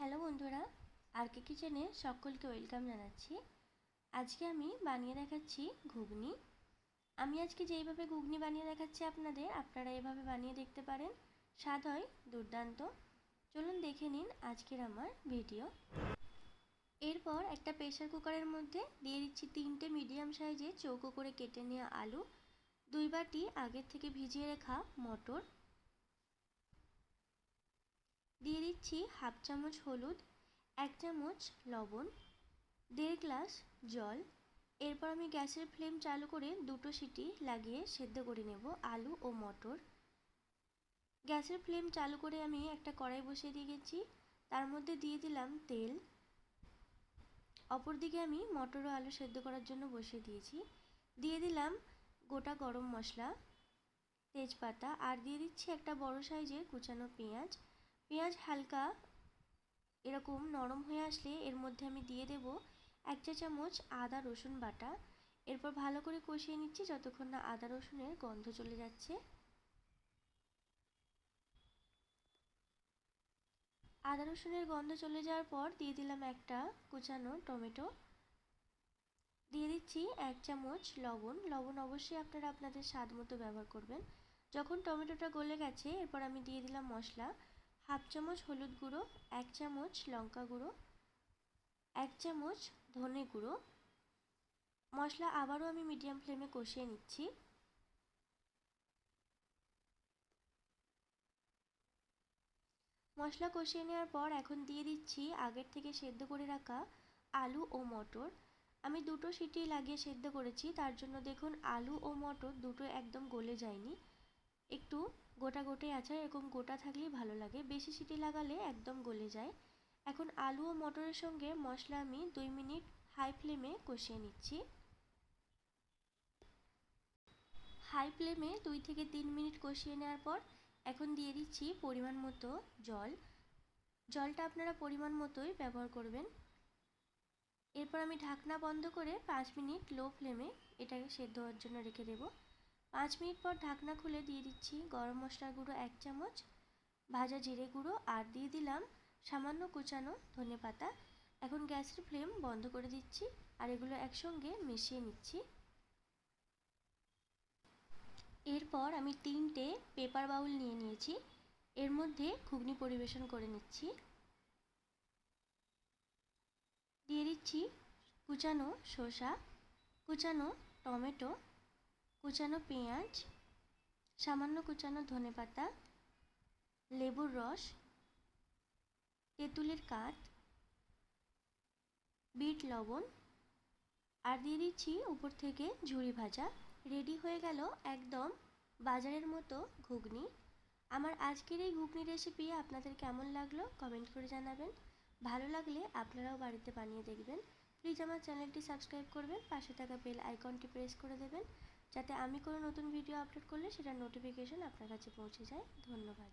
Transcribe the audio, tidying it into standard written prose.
Hello বন্ধুরা, আরকে কিচেনে সকলকে ওয়েলকাম জানাচ্ছি। আজকে আমি বানিয়ে দেখাচ্ছি ঘুগনি। আমি আজকে যেইভাবে ঘুগনি বানিয়ে দেখাচ্ছি আপনারা এভাবে বানিয়ে দেখতে পারেন। স্বাদ হয় দুর্দান্ত। চলুন দেখে নিন আজকের আমার ভিডিও। এরপর একটা প্রেসার কুকারের মধ্যে দিয়ে দিচ্ছি 3টে মিডিয়াম সাইজে চৌকো করে কেটে নেওয়া আলু, 2 বাটি আগের থেকে ভিজিয়ে রাখা মটর, দিয়ে দিচ্ছি হাফ চামচ হলুদ, 1 চামচ লবণ, 1.5 গ্লাস জল। এরপর আমি গ্যাসের ফ্লেম চালু করে 2টো সিটি লাগিয়ে সেদ্ধ করে নেব আলু ও মটর। গ্যাসের ফ্লেম চালু করে আমি একটা কড়াই বসিয়ে দিয়েছি, তার মধ্যে দিয়ে দিলাম তেল। অপরদিকে আমি মটর ও আলু সেদ্ধ করার জন্য বসিয়ে দিয়েছি। দিয়ে দিলাম গোটা গরম মশলা, তেজপাতা, আর দিয়ে দিচ্ছি একটা বড় সাইজের কুচানো পেঁয়াজ। পেঁয়াজ হালকা এরকম নরম হয়ে আসলে এর মধ্যে আমি দিয়ে দেব 1 চা চামচ আদা রসুন বাটা। এরপর ভালো করে কষিয়ে নিচ্ছি যতক্ষণ না আদা রসুনের গন্ধ চলে যাচ্ছে। আদা রসুনের গন্ধ চলে যাওয়ার পর দিয়ে দিলাম একটা কুচানো টমেটো, দিয়ে দিচ্ছি 1 চামচ লবণ। লবণ অবশ্যই আপনারা আপনাদের স্বাদ মতো ব্যবহার করবেন। যখন টমেটোটা গলে গেছে এরপর আমি দিয়ে দিলাম মশলা, হাফ চামচ হলুদ গুঁড়ো, 1 চামচ লঙ্কা গুঁড়ো, 1 চামচ ধনে গুঁড়ো। মশলা আবারও আমি মিডিয়াম ফ্লেমে কষিয়ে নিচ্ছি। মশলা কষিয়ে নেওয়ার পর এখন দিয়ে দিচ্ছি আগের থেকে সেদ্ধ করে রাখা আলু ও মটর। আমি 2টো সিটি লাগিয়ে সেদ্ধ করেছি, তার জন্য দেখুন আলু ও মটর দুটো একদম গলে যায়নি, একটু গোটা গোটাই আছে। এরকম গোটা থাকলেই ভালো লাগে, বেশি সিটি লাগালে একদম গলে যায়। এখন আলু ও মটরের সঙ্গে মশলা আমি 2 মিনিট হাই ফ্লেমে কষিয়ে নিচ্ছি। হাই ফ্লেমে 2 থেকে 3 মিনিট কষিয়ে নেওয়ার পর এখন দিয়ে দিচ্ছি পরিমাণ মতো জল। জলটা আপনারা পরিমাণ মতোই ব্যবহার করবেন। এরপর আমি ঢাকনা বন্ধ করে 5 মিনিট লো ফ্লেমে এটাকে সেদ্ধ হওয়ার জন্য রেখে দেব। 5 মিনিট পর ঢাকনা খুলে দিয়ে দিচ্ছি গরম মশলার গুঁড়ো 1 চামচ, ভাজা জিরে গুঁড়ো, আর দিয়ে দিলাম সামান্য কুচানো ধনেপাতা। এখন গ্যাসের ফ্লেম বন্ধ করে দিচ্ছি আর এগুলো একসঙ্গে মিশিয়ে নিচ্ছি। এরপর আমি 3টে পেপার বাউল নিয়ে নিয়েছি, এর মধ্যে ঘুগনি পরিবেশন করে নিচ্ছি। দিয়ে দিচ্ছি কুচানো শসা, কুচানো টমেটো, কুচানো পেঁয়াজ, সামান্য কুচানো ধনেপাতা, লেবুর রস, তেঁতুলের কাঠ, বিট লবণ, আর দিয়ে দিচ্ছি উপর থেকে ঝুরি ভাজা। রেডি হয়ে গেল একদম বাজারের মতো ঘুগনি। আমার আজকের এই ঘুগনি রেসিপি আপনাদের কেমন লাগলো কমেন্ট করে জানাবেন। ভালো লাগলে আপনারাও বাড়িতে বানিয়ে দেখবেন। প্লিজ আমার চ্যানেলটি সাবস্ক্রাইব করবেন, পাশে থাকা বেল আইকনটি প্রেস করে দেবেন যাতে আমি কোনো নতুন ভিডিও আপলোড করলে সেটার নোটিফিকেশন আপনার কাছে পৌঁছে যায়। ধন্যবাদ।